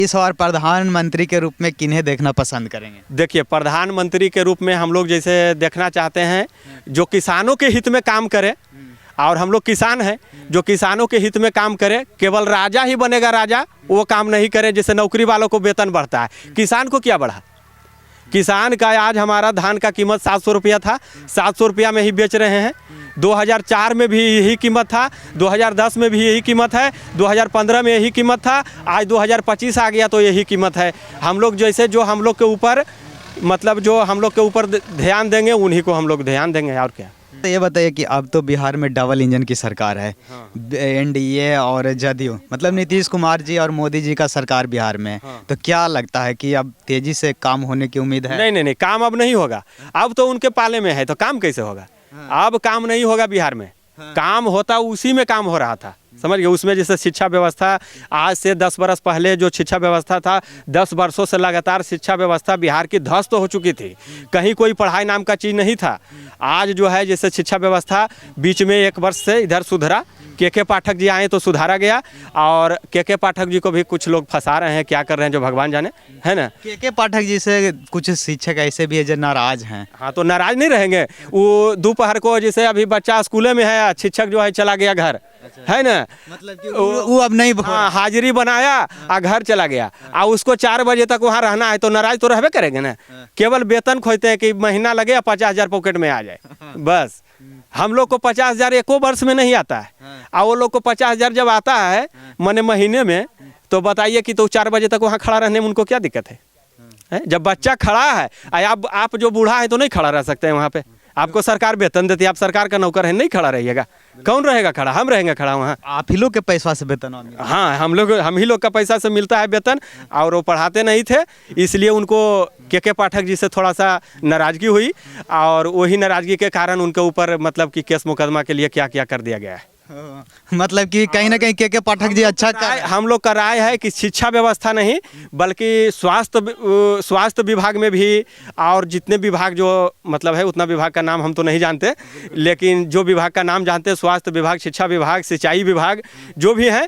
इस बार प्रधानमंत्री के रूप में किन्हें देखना पसंद करेंगे? देखिए, प्रधानमंत्री के रूप में हम लोग जैसे देखना चाहते हैं जो किसानों के हित में काम करे, और हम लोग किसान हैं, जो किसानों के हित में काम करे। केवल राजा ही बनेगा राजा, वो काम नहीं करे। जैसे नौकरी वालों को वेतन बढ़ता है, किसान को क्या बढ़ा? किसान का आज हमारा धान का कीमत 700 रुपया था, 700 रुपया में ही बेच रहे हैं। 2004 में भी यही कीमत था, 2010 में भी यही कीमत है, 2015 में यही कीमत था, आज 2025 आ गया तो यही कीमत है। हम लोग जैसे जो हम लोग के ऊपर मतलब जो हम लोग के ऊपर ध्यान देंगे, उन्हीं को हम लोग ध्यान देंगे, और क्या। तो ये बताइए कि अब तो बिहार में डबल इंजन की सरकार है। एनडीए और जदयू, मतलब नीतीश कुमार जी और मोदी जी का सरकार बिहार में। तो क्या लगता है कि अब तेजी से काम होने की उम्मीद है? नहीं, काम अब नहीं होगा। अब तो उनके पाले में है, तो काम कैसे होगा? अब काम नहीं होगा बिहार में। काम होता उसी में काम हो रहा था, समझ गए। उसमें जैसे शिक्षा व्यवस्था, आज से 10 बरस पहले जो शिक्षा व्यवस्था था, 10 वर्षों से लगातार शिक्षा व्यवस्था बिहार की ध्वस्त हो चुकी थी। कहीं कोई पढ़ाई नाम का चीज़ नहीं था। आज जो है जैसे शिक्षा व्यवस्था बीच में 1 वर्ष से इधर सुधरा, के पाठक जी आए तो सुधारा गया, और के पाठक जी को भी कुछ लोग फंसा रहे हैं, क्या कर रहे हैं जो भगवान जाने, है ना। के पाठक जी से कुछ शिक्षक ऐसे भी है जो नाराज हैं। हाँ, तो नाराज नहीं रहेंगे। वो दोपहर को जैसे अभी बच्चा स्कूल में है, शिक्षक जो है चला गया घर, है ना, मतलब कि वो अब नहीं हाजिरी बनाया और घर चला गया, और उसको 4 बजे तक वहाँ रहना है, तो नाराज तो रहबे करेंगे ना। केवल वेतन खोजते हैं कि महीना लगे या 50,000 पॉकेट में आ जाए, बस। हम लोग को 50,000 एको वर्ष में नहीं आता है, और वो लोग को 50,000 जब आता है मने महीने में, तो बताइए कि तो 4 बजे तक वहाँ खड़ा रहने में उनको क्या दिक्कत है? जब बच्चा खड़ा है, आप जो बूढ़ा है तो नहीं खड़ा रह सकते हैं वहाँ पे। आपको सरकार वेतन देती है, आप सरकार का नौकर है, नहीं खड़ा रहिएगा। कौन रहेगा खड़ा? हम रहेंगे खड़ा वहाँ। आप ही लोग के पैसा से वेतन? हाँ, हम ही लोग का पैसा से मिलता है वेतन, और वो पढ़ाते नहीं थे, इसलिए उनको के पाठक जी से थोड़ा सा नाराजगी हुई, और वही नाराजगी के कारण उनके ऊपर मतलब कि केस मुकदमा के लिए क्या क्या कर दिया गया है। मतलब कि कहीं ना कहीं के पाठक जी अच्छा हम लोग का राय है कि शिक्षा व्यवस्था नहीं, बल्कि स्वास्थ्य विभाग में भी, और जितने विभाग जो मतलब है, उतना विभाग का नाम हम तो नहीं जानते, लेकिन जो विभाग का नाम जानते हैं, स्वास्थ्य विभाग, शिक्षा विभाग, सिंचाई विभाग, जो भी है,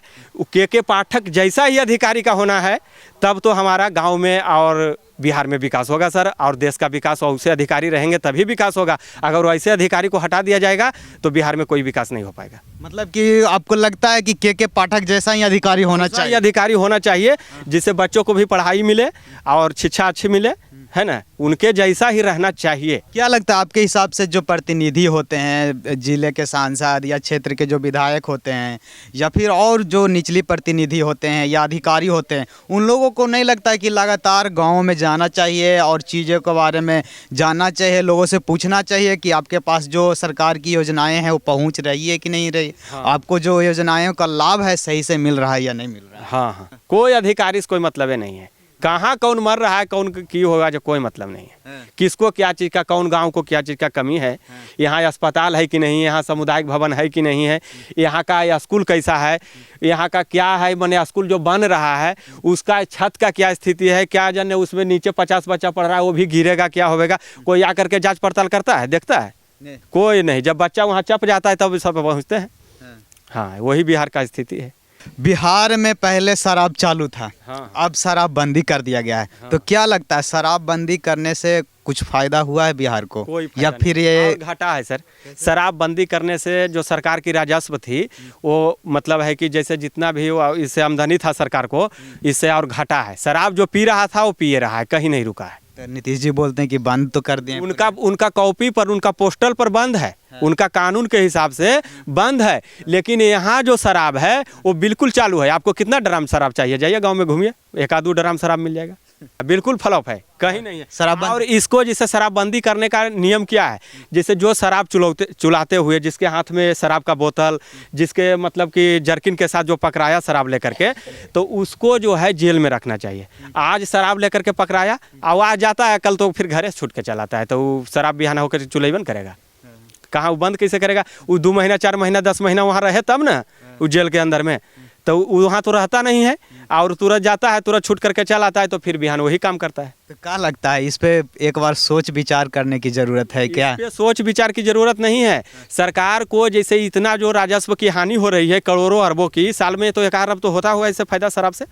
के पाठक जैसा ही अधिकारी का होना है, तब तो हमारा गाँव में और बिहार में विकास होगा सर, और देश का विकास वैसे अधिकारी रहेंगे तभी विकास होगा। अगर वैसे अधिकारी को हटा दिया जाएगा तो बिहार में कोई विकास नहीं हो पाएगा। मतलब कि आपको लगता है कि के पाठक जैसा ही अधिकारी होना चाहिए? अधिकारी होना चाहिए, जिससे बच्चों को भी पढ़ाई मिले और शिक्षा अच्छी मिले, है ना, उनके जैसा ही रहना चाहिए। क्या लगता है आपके हिसाब से जो प्रतिनिधि होते हैं, जिले के सांसद या क्षेत्र के जो विधायक होते हैं, या फिर और जो निचली प्रतिनिधि होते हैं या अधिकारी होते हैं, उन लोगों को नहीं लगता है कि लगातार गाँव में जाना चाहिए और चीज़ों के बारे में जानना चाहिए, लोगों से पूछना चाहिए कि आपके पास जो सरकार की योजनाएं हैं वो पहुंच रही है कि नहीं रही? हाँ। आपको जो योजनाओं का लाभ है सही से मिल रहा है या नहीं मिल रहा है? हाँ, कोई अधिकारी से कोई मतलब नहीं है। कहाँ कौन मर रहा है, कौन की होगा, जो कोई मतलब नहीं है। किसको क्या चीज़ का, कौन गांव को क्या चीज़ का कमी है, यहाँ अस्पताल है कि नहीं, यहाँ सामुदायिक भवन है कि नहीं है, यहाँ का स्कूल कैसा है, यहाँ का क्या है, माने स्कूल जो बन रहा है उसका छत का क्या स्थिति है, क्या जाने उसमें नीचे 50 बच्चा पढ़ रहा है, वो भी गिरेगा, क्या होगा? कोई आकर के जाँच पड़ताल करता है, देखता है? कोई नहीं। जब बच्चा वहाँ चप जाता है तब सब पहुँचते हैं। हाँ, वही बिहार का स्थिति है। बिहार में पहले शराब चालू था, अब शराब बंदी कर दिया गया है। तो क्या लगता है शराब बंदी करने से कुछ फायदा हुआ है बिहार को, या फिर ये घाटा है? सर, शराब बंदी करने से जो सरकार की राजस्व थी, वो मतलब है कि जैसे जितना भी इससे आमदनी था सरकार को, इससे और घाटा है। शराब जो पी रहा था वो पिए रहा है, कहीं नहीं रुका है। तो नीतीश जी बोलते हैं कि बंद तो कर दिए। उनका कॉपी पर, उनका पोस्टर पर बंद है, उनका कानून के हिसाब से बंद है, लेकिन यहाँ जो शराब है वो बिल्कुल चालू है। आपको कितना ड्राम शराब चाहिए, जाइए गांव में घूमिए, 1-2 ड्राम शराब मिल जाएगा। बिल्कुल फ्लॉप है, कहीं नहीं है शराब। और इसको जैसे शराबबंदी करने का नियम क्या है, जैसे जो शराब चुलाते हुए, जिसके हाथ में शराब का बोतल, जिसके मतलब कि जर्किन के साथ जो पकड़ाया शराब लेकर के, तो उसको जो है जेल में रखना चाहिए। आज शराब लेकर के पकड़ाया, आवाज जाता है, कल तो फिर घरे छूट के चलाता है, तो वो शराब बिहाना होकर चुलाइबन करेगा? कहाँ वो बंद कैसे करेगा? वो 2 महीना, 4 महीना, 10 महीना वहाँ रहे तब ना, वो जेल के अंदर में। तो वहाँ तो रहता नहीं है और तुरंत जाता है, तुरंत छूट करके चला आता है, तो फिर बिहान वही काम करता है। तो क्या लगता है इस पे एक बार सोच विचार करने की ज़रूरत है क्या? इस पे सोच विचार की ज़रूरत नहीं है। सरकार को जैसे इतना जो राजस्व की हानि हो रही है करोड़ों अरबों की, साल में तो 1 अरब तो होता होगा इससे फ़ायदा शराब से,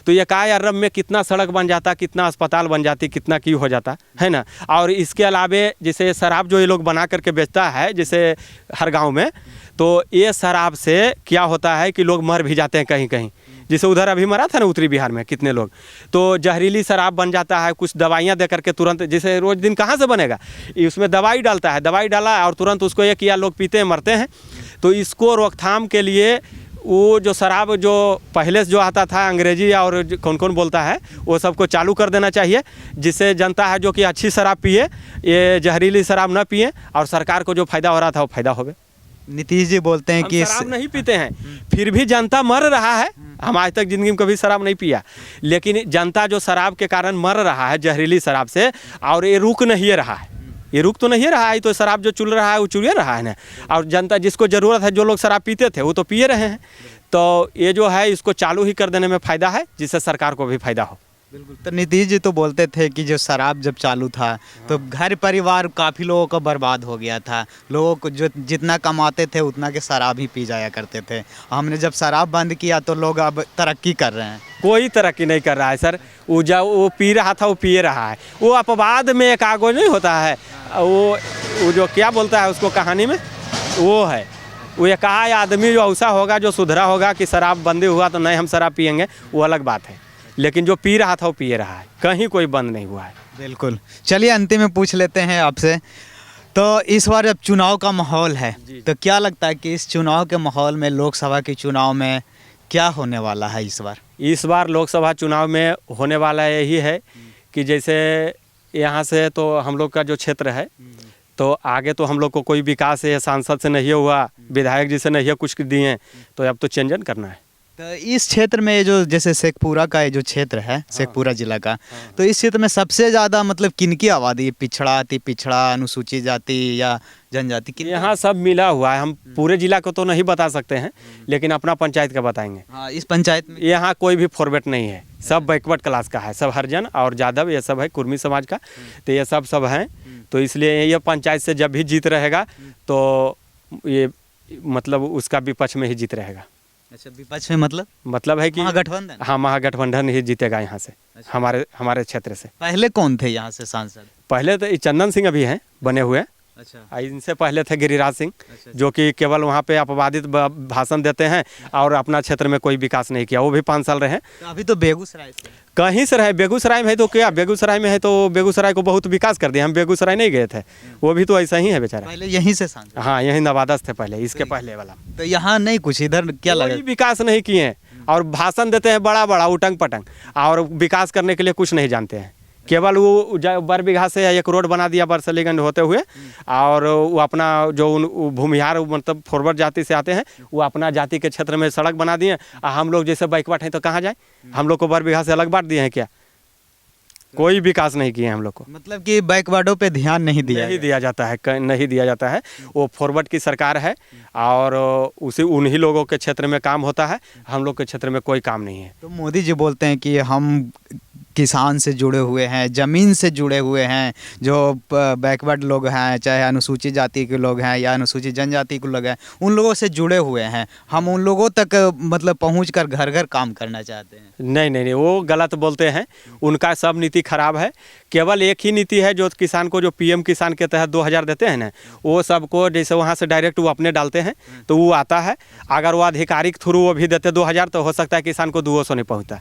तो 1 अरब में कितना सड़क बन जाता, कितना अस्पताल बन जाती, कितना की हो जाता है ना। और इसके अलावे जैसे शराब जो ये लोग बना करके बेचता है जैसे हर गाँव में, तो ये शराब से क्या होता है कि लोग मर भी जाते हैं कहीं कहीं। जैसे उधर अभी मरा था ना उत्तरी बिहार में कितने लोग, तो जहरीली शराब बन जाता है, कुछ दवाइयाँ दे करके तुरंत, जैसे रोज दिन कहाँ से बनेगा, उसमें दवाई डालता है, दवाई डाला और तुरंत उसको 1 या लोग पीते हैं मरते हैं। तो इसको रोकथाम के लिए वो जो शराब जो पहले से जो आता था अंग्रेजी और कौन कौन बोलता है वो सबको चालू कर देना चाहिए, जिससे जनता है जो कि अच्छी शराब पिए, ये जहरीली शराब ना पिए और सरकार को जो फ़ायदा हो रहा था वो फ़ायदा होवे। नीतीश जी बोलते हैं कि शराब नहीं पीते हैं, फिर भी जनता मर रहा है। हम आज तक ज़िंदगी में कभी शराब नहीं पिया, लेकिन जनता जो शराब के कारण मर रहा है जहरीली शराब से, और ये रुक नहीं रहा है, ये रुक तो नहीं रहा है, तो शराब जो चुल रहा है वो चुल रहा है ना। और जनता जिसको ज़रूरत है, जो लोग शराब पीते थे वो तो पिए रहे हैं, तो ये जो है इसको चालू ही कर देने में फ़ायदा है, जिससे सरकार को भी फ़ायदा हो। बिल्कुल। तो नीतीश जी तो बोलते थे कि जो शराब जब चालू था तो घर परिवार काफ़ी लोगों का बर्बाद हो गया था, लोगों को जो जितना कमाते थे उतना के शराब ही पी जाया करते थे। हमने जब शराब बंद किया तो लोग अब तरक्की कर रहे हैं। कोई तरक्की नहीं कर रहा है सर, वो जब वो पी रहा था वो पिए रहा है। वो अपवाद में एक आगो नहीं होता है, वो जो क्या बोलता है उसको कहानी में, वो है वो एक आदमी जो ऐसा होगा जो सुधरा होगा कि शराब बंदी हुआ तो नहीं हम शराब पियेंगे, वो अलग बात है, लेकिन जो पी रहा था वो पिए रहा है, कहीं कोई बंद नहीं हुआ है। बिल्कुल। चलिए अंतिम में पूछ लेते हैं आपसे, तो इस बार जब चुनाव का माहौल है तो क्या लगता है कि इस चुनाव के माहौल में, लोकसभा के चुनाव में क्या होने वाला है इस बार? इस बार लोकसभा चुनाव में होने वाला यही है कि जैसे यहाँ से तो हम लोग का जो क्षेत्र है, तो आगे तो हम लोग को कोई विकास है सांसद से नहीं हुआ, विधायक जी से नहीं कुछ दिए, तो अब तो चेंजन करना है। तो इस क्षेत्र में जो जैसे शेखपुरा का जो क्षेत्र है, शेखपुरा जिला का, तो इस क्षेत्र में सबसे ज़्यादा मतलब किनकी आबादी, पिछड़ा, अति पिछड़ा, अनुसूचित जाति या जनजाति की? यहाँ सब मिला हुआ है। हम पूरे जिला को तो नहीं बता सकते हैं, लेकिन अपना पंचायत का बताएंगे। हाँ, इस पंचायत में यहाँ कोई भी फॉरवर्ड नहीं है, सब बैकवर्ड क्लास का है, सब हरिजन और यादव ये सब है, कुर्मी समाज का, तो ये सब हैं। तो इसलिए ये पंचायत से जब भी जीत रहेगा तो ये मतलब उसका विपक्ष में ही जीत रहेगा। अच्छा, विपक्ष में मतलब है कि महागठबंधन? हाँ, महागठबंधन ही जीतेगा यहाँ से। अच्छा। हमारे क्षेत्र से। पहले कौन थे यहाँ से सांसद? पहले तो चंदन सिंह अभी हैं बने हुए। अच्छा। इनसे पहले थे गिरिराज सिंह। अच्छा। जो कि केवल वहाँ पे अपवादित भाषण देते हैं और अपना क्षेत्र में कोई विकास नहीं किया, वो भी 5 साल रहे। तो अभी तो बेगूसराय से कहीं से रहे, बेगूसराय में है तो क्या, बेगूसराय में है तो बेगूसराय को बहुत विकास कर दिया। हम बेगूसराय नहीं गए थे, वो भी तो ऐसा ही है बेचारा। पहले यहीं से सांसद? हाँ, यहीं नवादा थे पहले, इसके पहले वाला। तो यहाँ नहीं कुछ, इधर क्या लगा? विकास नहीं किए और भाषण देते हैं बड़ा बड़ा उटंग पटंग, और विकास करने के लिए कुछ नहीं जानते हैं। केवल वो बरबीघा से एक रोड बना दिया बरसलीगंज होते हुए, और वो अपना जो भूमिहार मतलब फॉरवर्ड जाति से आते हैं, वो अपना जाति के क्षेत्र में सड़क बना दिए। हम लोग जैसे बैकवर्ड हैं तो कहाँ जाए, हम लोग को बरबीघा से अलग बांट दिए हैं क्या? कोई विकास नहीं किए हम लोग को। मतलब कि बैकवर्डों पे ध्यान नहीं दिया जाता है, नहीं दिया जाता है। वो फॉरवर्ड की सरकार है और उसी उन्हीं लोगों के क्षेत्र में काम होता है, हम लोग के क्षेत्र में कोई काम नहीं है। तो मोदी जी बोलते हैं कि हम किसान से जुड़े हुए हैं, ज़मीन से जुड़े हुए हैं, जो बैकवर्ड लोग हैं, चाहे अनुसूचित जाति के लोग हैं या अनुसूचित जनजाति के लोग हैं, उन लोगों से जुड़े हुए हैं। हम उन लोगों तक मतलब पहुंचकर घर घर काम करना चाहते हैं। नहीं, वो गलत बोलते हैं। उनका सब नीति खराब है। केवल एक ही नीति है जो किसान को, जो पीएम किसान के तहत 2000 देते हैं ना, वो सबको जैसे वहाँ से डायरेक्ट वो अपने डालते हैं तो वो आता है। अगर वो आधिकारिक थ्रू वो भी देते 2000 तो हो सकता है किसान को 200 नहीं पहुँचता।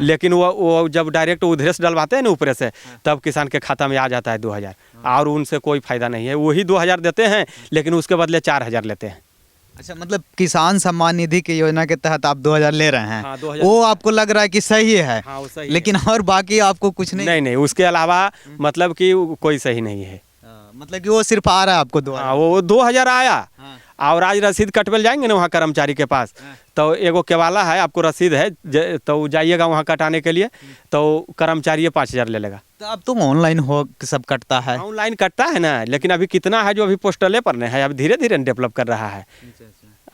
लेकिन वो जब डायरेक्ट उधर से डलवाते हैं ना ऊपर से, तब किसान के खाता में आ जाता है 2000, और उनसे कोई फायदा नहीं है। वही 2000 देते हैं लेकिन उसके बदले 4000 लेते हैं। अच्छा, मतलब किसान सम्मान निधि की योजना के तहत आप 2000 ले रहे हैं। हाँ, 2000 वो आपको लग रहा है कि सही है? हाँ, वो सही लेकिन है। और बाकी आपको कुछ नहीं, उसके अलावा मतलब कि कोई सही नहीं है। मतलब कि वो सिर्फ आ रहा है आपको 2000? हाँ, वो 2000 आया। और आज रसीद कटवेल जाएंगे ना वहाँ कर्मचारी के पास, तो एगो केवाला है, आपको रसीद है, तो जाइएगा वहाँ कटाने के लिए, तो कर्मचारी 5000 ले लेगा। तो अब तो ऑनलाइन हो सब कटता है? ऑनलाइन कटता है ना, लेकिन अभी कितना है जो अभी पोस्टले पर नहीं है, अभी धीरे धीरे डेवलप कर रहा है।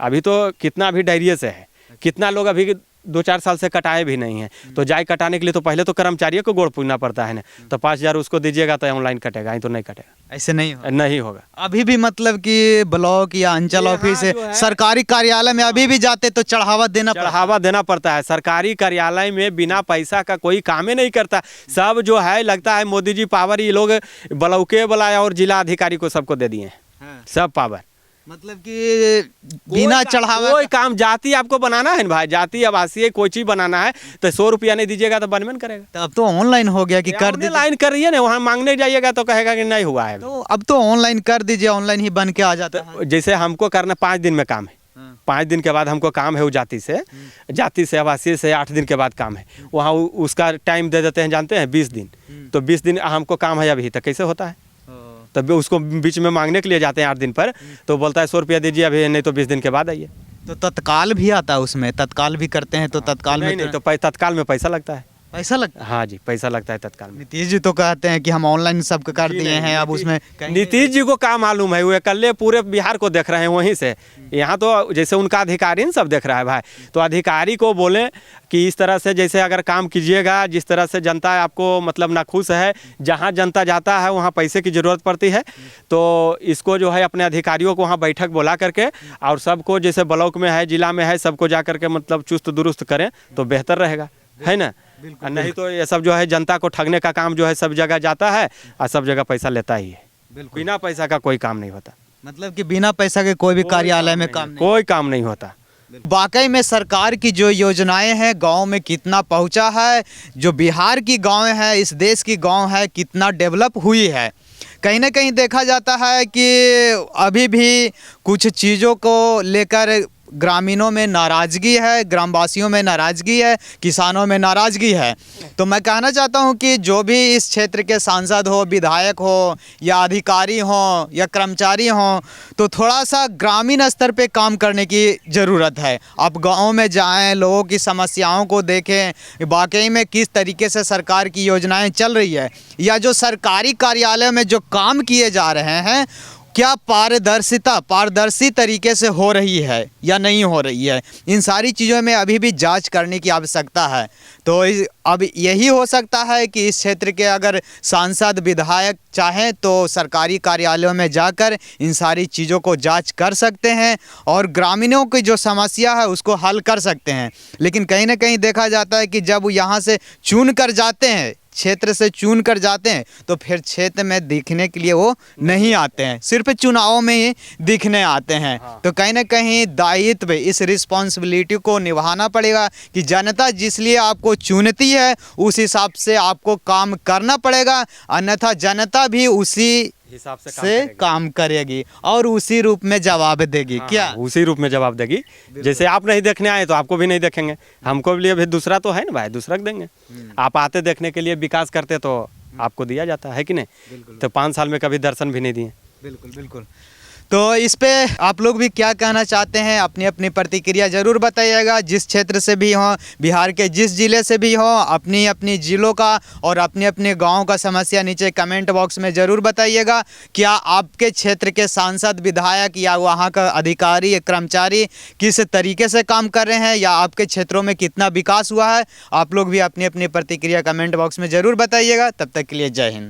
अभी तो कितना अभी डायरिये से है, कितना लोग अभी 2-4 साल से कटाए भी नहीं हैं। तो जाए कटाने के लिए तो पहले तो कर्मचारियों को गोड़ पूजना पड़ता है ना, तो 5,000 उसको दीजिएगा तो ऑनलाइन कटेगा, नहीं तो नहीं कटेगा, ऐसे नहीं हो नहीं होगा। अभी भी मतलब कि ब्लॉक या अंचल ये ऑफिस हाँ, जो है- सरकारी कार्यालय में अभी भी जाते तो चढ़ावा देना पड़ता चढ़ावा देना पड़ता है। सरकारी कार्यालय में बिना पैसा का कोई काम ही नहीं करता। सब जो है लगता है मोदी जी पावर ये लोग ब्लॉके वाला और जिला अधिकारी को सबको दे दिए हैं, है। सब पावर। मतलब कि बिना चढ़ावा कोई काम जाति आपको बनाना है ना भाई, जाति आवासीय कोई चीज बनाना है तो 100 रुपया नहीं दीजिएगा तो बनबे नहीं करेगा। तो अब तो ऑनलाइन हो गया कि कर दीजिए, ऑनलाइन करिए ना, वहाँ मांगने जाइएगा तो कहेगा कि नहीं हुआ है। तो अब तो ऑनलाइन कर दीजिए, ऑनलाइन ही बन के आ जाता है। जैसे हमको करना 5 दिन में काम है, 5 दिन के बाद हमको काम है वो जाति से आवासीय से 8 दिन के बाद काम है, वहाँ उसका टाइम दे देते हैं जानते हैं 20 दिन। तो 20 दिन हमको काम है अभी तक, कैसे होता है? तब उसको बीच में मांगने के लिए जाते हैं 8 दिन पर, तो बोलता है 100 रुपया दीजिए अभी, नहीं तो 20 दिन के बाद आइए। तो तत्काल भी आता है उसमें, तत्काल भी करते हैं तो तत्काल में नहीं तो तत्काल में पैसा लगता है। पैसा लगता है। हाँ जी, पैसा लगता है तत्काल में। नीतीश जी तो कहते हैं कि हम ऑनलाइन सबको कर जी दिए नहीं, हैं, अब उसमें नीतीश जी को क्या मालूम है, वो अकेले पूरे बिहार को देख रहे हैं वहीं से। यहाँ तो जैसे उनका अधिकारी न सब देख रहा है भाई, तो अधिकारी को बोले कि इस तरह से जैसे अगर काम कीजिएगा, जिस तरह से जनता आपको मतलब नाखुश है, जहाँ जनता जाता है वहाँ पैसे की ज़रूरत पड़ती है, तो इसको जो है अपने अधिकारियों को वहाँ बैठक बुला करके और सबको जैसे ब्लॉक में है, जिला में है, सबको जा करके मतलब चुस्त दुरुस्त करें तो बेहतर रहेगा, है ना। नहीं तो ये सब जो है जनता को ठगने का काम जो है सब जगह जाता है और सब जगह पैसा लेता ही है। बिना पैसा का कोई काम नहीं होता, मतलब कि बिना पैसा के कोई भी कार्यालय में काम नहीं। कोई काम नहीं होता। वाकई में सरकार की जो योजनाएं हैं गांव में कितना पहुंचा है, जो बिहार की गांव है, इस देश की गांव है, कितना डेवलप हुई है। कहीं ना कहीं देखा जाता है कि अभी भी कुछ चीज़ों को लेकर ग्रामीणों में नाराज़गी है, ग्रामवासियों में नाराज़गी है, किसानों में नाराज़गी है। तो मैं कहना चाहता हूं कि जो भी इस क्षेत्र के सांसद हो, विधायक हो या अधिकारी हो या कर्मचारी हो, तो थोड़ा सा ग्रामीण स्तर पे काम करने की ज़रूरत है। आप गाँव में जाएं, लोगों की समस्याओं को देखें, वाकई में किस तरीके से सरकार की योजनाएं चल रही है, या जो सरकारी कार्यालय में जो काम किए जा रहे हैं क्या पारदर्शी तरीके से हो रही है या नहीं हो रही है। इन सारी चीज़ों में अभी भी जांच करने की आवश्यकता है। तो अब यही हो सकता है कि इस क्षेत्र के अगर सांसद विधायक चाहें तो सरकारी कार्यालयों में जाकर इन सारी चीज़ों को जांच कर सकते हैं और ग्रामीणों की जो समस्या है उसको हल कर सकते हैं। लेकिन कहीं ना कहीं देखा जाता है कि जब यहाँ से चुन कर जाते हैं, क्षेत्र से चुन कर जाते हैं, तो फिर क्षेत्र में दिखने के लिए वो नहीं आते हैं, सिर्फ चुनावों में ही दिखने आते हैं। तो कहीं ना कहीं दायित्व, इस रिस्पॉन्सिबिलिटी को निभाना पड़ेगा कि जनता जिस लिए आपको चुनती है उस हिसाब से आपको काम करना पड़ेगा, अन्यथा जनता भी उसी हिसाब से काम करेगी और उसी रूप में जवाब देगी। क्या उसी रूप में जवाब देगी। जैसे आप नहीं देखने आए तो आपको भी नहीं देखेंगे, हमको भी लिए भी दूसरा तो है ना भाई, दूसरा देंगे। आप आते देखने के लिए, विकास करते तो आपको दिया जाता है कि नहीं। तो 5 साल में कभी दर्शन भी नहीं दिए। बिल्कुल बिल्कुल। तो इस पे आप लोग भी क्या कहना चाहते हैं, अपनी अपनी प्रतिक्रिया ज़रूर बताइएगा। जिस क्षेत्र से भी हों, बिहार के जिस ज़िले से भी हों, अपनी अपनी ज़िलों का और अपने अपने गांव का समस्या नीचे कमेंट बॉक्स में ज़रूर बताइएगा। क्या आपके क्षेत्र के सांसद, विधायक या वहां का अधिकारी या कर्मचारी किस तरीके से काम कर रहे हैं, या आपके क्षेत्रों में कितना विकास हुआ है, आप लोग भी अपनी अपनी प्रतिक्रिया कमेंट बॉक्स में ज़रूर बताइएगा। तब तक के लिए जय हिंद।